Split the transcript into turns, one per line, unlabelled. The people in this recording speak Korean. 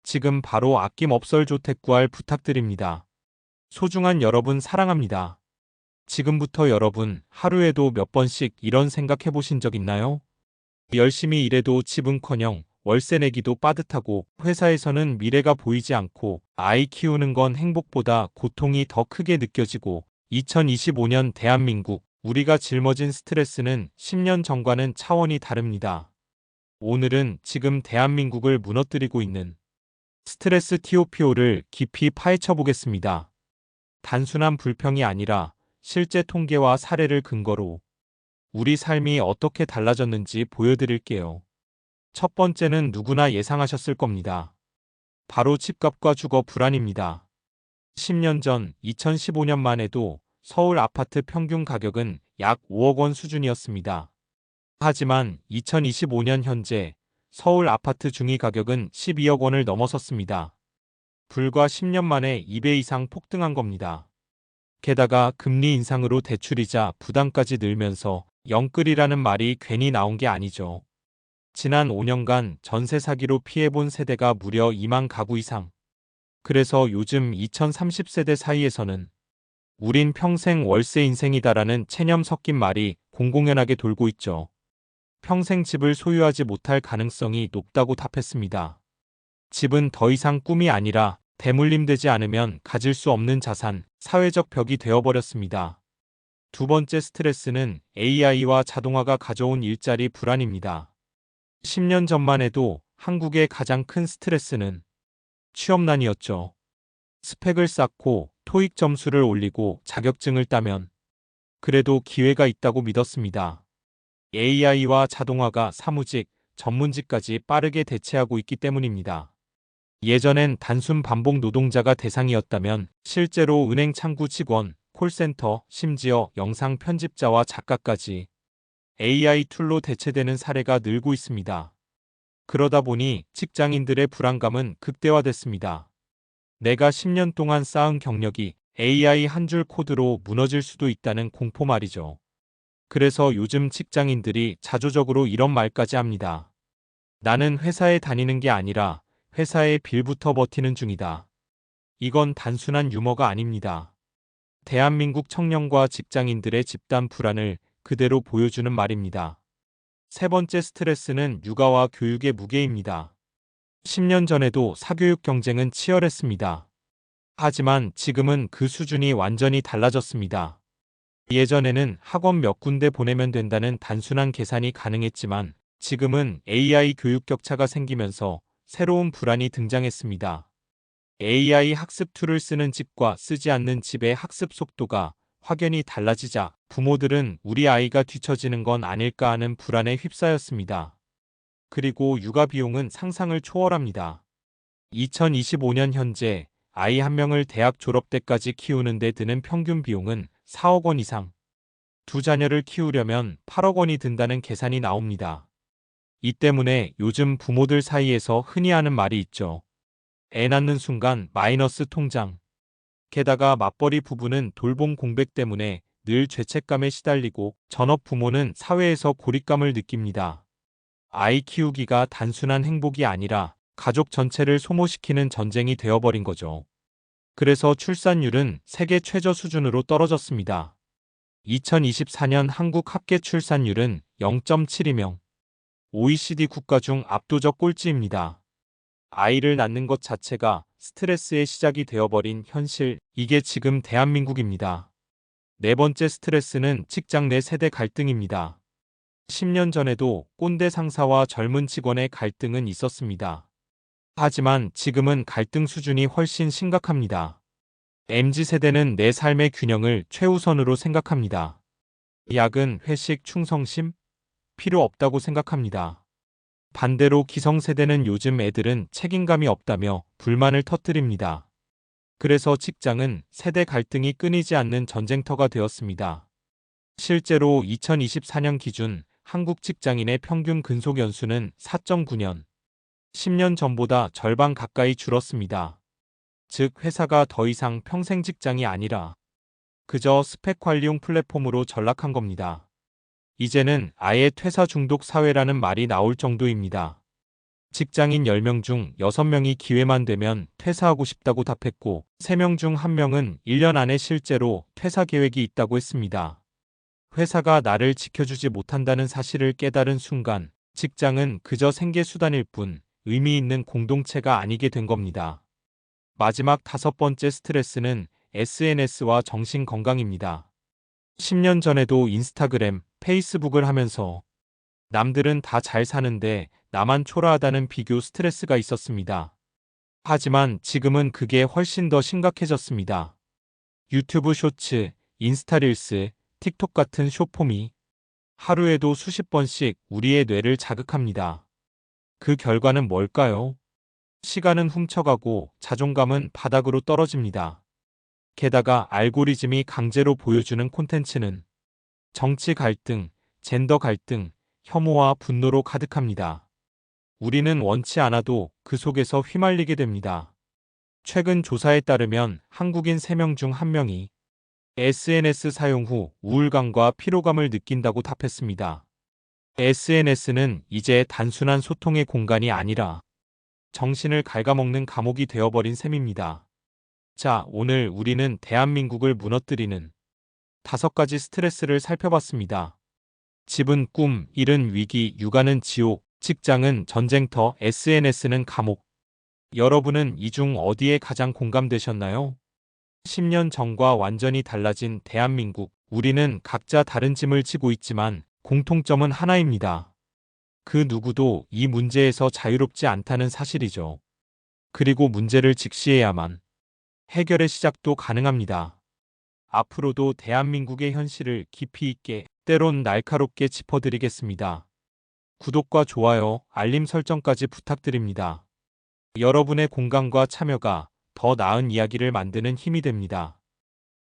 지금 바로 아낌없을 조택 구할 부탁드립니다. 소중한 여러분 사랑합니다. 지금부터 여러분 하루에도 몇 번씩 이런 생각해 보신 적 있나요? 열심히 일해도 집은커녕 월세 내기도 빠듯하고 회사에서는 미래가 보이지 않고 아이 키우는 건 행복보다 고통이 더 크게 느껴지고 2025년 대한민국 우리가 짊어진 스트레스는 10년 전과는 차원이 다릅니다. 오늘은 지금 대한민국을 무너뜨리고 있는 스트레스 TOPO를 깊이 파헤쳐 보겠습니다. 단순한 불평이 아니라 실제 통계와 사례를 근거로 우리 삶이 어떻게 달라졌는지 보여드릴게요. 첫 번째는 누구나 예상하셨을 겁니다. 바로 집값과 주거 불안입니다. 10년 전 2015년만 해도 서울 아파트 평균 가격은 약 5억 원 수준이었습니다. 하지만 2025년 현재 서울 아파트 중위 가격은 12억 원을 넘어섰습니다. 불과 10년 만에 2배 이상 폭등한 겁니다. 게다가 금리 인상으로 대출이자 부담까지 늘면서 영끌이라는 말이 괜히 나온 게 아니죠. 지난 5년간 전세 사기로 피해본 세대가 무려 2만 가구 이상. 그래서 요즘 2030세대 사이에서는 우린 평생 월세 인생이다라는 체념 섞인 말이 공공연하게 돌고 있죠. 평생 집을 소유하지 못할 가능성이 높다고 답했습니다. 집은 더 이상 꿈이 아니라 대물림되지 않으면 가질 수 없는 자산, 사회적 벽이 되어버렸습니다. 두 번째 스트레스는 AI와 자동화가 가져온 일자리 불안입니다. 10년 전만 해도 한국의 가장 큰 스트레스는 취업난이었죠. 스펙을 쌓고 토익 점수를 올리고 자격증을 따면 그래도 기회가 있다고 믿었습니다. AI와 자동화가 사무직, 전문직까지 빠르게 대체하고 있기 때문입니다. 예전엔 단순 반복 노동자가 대상이었다면 실제로 은행 창구 직원, 콜센터, 심지어 영상 편집자와 작가까지 AI 툴로 대체되는 사례가 늘고 있습니다. 그러다 보니 직장인들의 불안감은 극대화됐습니다. 내가 10년 동안 쌓은 경력이 AI 한 줄 코드로 무너질 수도 있다는 공포 말이죠. 그래서 요즘 직장인들이 자조적으로 이런 말까지 합니다. 나는 회사에 다니는 게 아니라 회사의 빌부터 버티는 중이다. 이건 단순한 유머가 아닙니다. 대한민국 청년과 직장인들의 집단 불안을 그대로 보여주는 말입니다. 세 번째 스트레스는 육아와 교육의 무게입니다. 10년 전에도 사교육 경쟁은 치열했습니다. 하지만 지금은 그 수준이 완전히 달라졌습니다. 예전에는 학원 몇 군데 보내면 된다는 단순한 계산이 가능했지만 지금은 AI 교육 격차가 생기면서 새로운 불안이 등장했습니다. AI 학습 툴을 쓰는 집과 쓰지 않는 집의 학습 속도가 확연히 달라지자 부모들은 우리 아이가 뒤처지는 건 아닐까 하는 불안에 휩싸였습니다. 그리고 육아 비용은 상상을 초월합니다. 2025년 현재 아이 한 명을 대학 졸업 때까지 키우는 데 드는 평균 비용은 4억 원 이상. 두 자녀를 키우려면 8억 원이 든다는 계산이 나옵니다. 이 때문에 요즘 부모들 사이에서 흔히 하는 말이 있죠. 애 낳는 순간 마이너스 통장. 게다가 맞벌이 부부는 돌봄 공백 때문에 늘 죄책감에 시달리고 전업 부모는 사회에서 고립감을 느낍니다. 아이 키우기가 단순한 행복이 아니라 가족 전체를 소모시키는 전쟁이 되어버린 거죠. 그래서 출산율은 세계 최저 수준으로 떨어졌습니다. 2024년 한국 합계 출산율은 0.72명. OECD 국가 중 압도적 꼴찌입니다. 아이를 낳는 것 자체가 스트레스의 시작이 되어버린 현실, 이게 지금 대한민국입니다. 네 번째 스트레스는 직장 내 세대 갈등입니다. 10년 전에도 꼰대 상사와 젊은 직원의 갈등은 있었습니다. 하지만 지금은 갈등 수준이 훨씬 심각합니다. MZ세대는 내 삶의 균형을 최우선으로 생각합니다. 야근, 회식, 충성심? 필요 없다고 생각합니다. 반대로 기성세대는 요즘 애들은 책임감이 없다며 불만을 터뜨립니다. 그래서 직장은 세대 갈등이 끊이지 않는 전쟁터가 되었습니다. 실제로 2024년 기준 한국 직장인의 평균 근속 연수는 4.9년, 10년 전보다 절반 가까이 줄었습니다. 즉 회사가 더 이상 평생 직장이 아니라 그저 스펙 관리용 플랫폼으로 전락한 겁니다. 이제는 아예 퇴사 중독 사회라는 말이 나올 정도입니다. 직장인 10명 중 6명이 기회만 되면 퇴사하고 싶다고 답했고 3명 중 1명은 1년 안에 실제로 퇴사 계획이 있다고 했습니다. 회사가 나를 지켜주지 못한다는 사실을 깨달은 순간 직장은 그저 생계수단일 뿐 의미 있는 공동체가 아니게 된 겁니다. 마지막 5번째 스트레스는 SNS와 정신건강입니다. 10년 전에도 인스타그램, 페이스북을 하면서 남들은 다 잘 사는데 나만 초라하다는 비교 스트레스가 있었습니다. 하지만 지금은 그게 훨씬 더 심각해졌습니다. 유튜브 쇼츠, 인스타 릴스, 틱톡 같은 숏폼이 하루에도 수십 번씩 우리의 뇌를 자극합니다. 그 결과는 뭘까요? 시간은 훔쳐가고 자존감은 바닥으로 떨어집니다. 게다가 알고리즘이 강제로 보여주는 콘텐츠는 정치 갈등, 젠더 갈등, 혐오와 분노로 가득합니다. 우리는 원치 않아도 그 속에서 휘말리게 됩니다. 최근 조사에 따르면 한국인 3명 중 1명이 SNS 사용 후 우울감과 피로감을 느낀다고 답했습니다. SNS는 이제 단순한 소통의 공간이 아니라 정신을 갉아먹는 감옥이 되어버린 셈입니다. 자, 오늘 우리는 대한민국을 무너뜨리는 5가지 스트레스를 살펴봤습니다. 집은 꿈, 일은 위기, 육아는 지옥, 직장은 전쟁터, SNS는 감옥. 여러분은 이 중 어디에 가장 공감되셨나요? 10년 전과 완전히 달라진 대한민국. 우리는 각자 다른 짐을 지고 있지만 공통점은 하나입니다. 그 누구도 이 문제에서 자유롭지 않다는 사실이죠. 그리고 문제를 직시해야만 해결의 시작도 가능합니다. 앞으로도 대한민국의 현실을 깊이 있게, 때론 날카롭게 짚어드리겠습니다. 구독과 좋아요, 알림 설정까지 부탁드립니다. 여러분의 공감과 참여가 더 나은 이야기를 만드는 힘이 됩니다.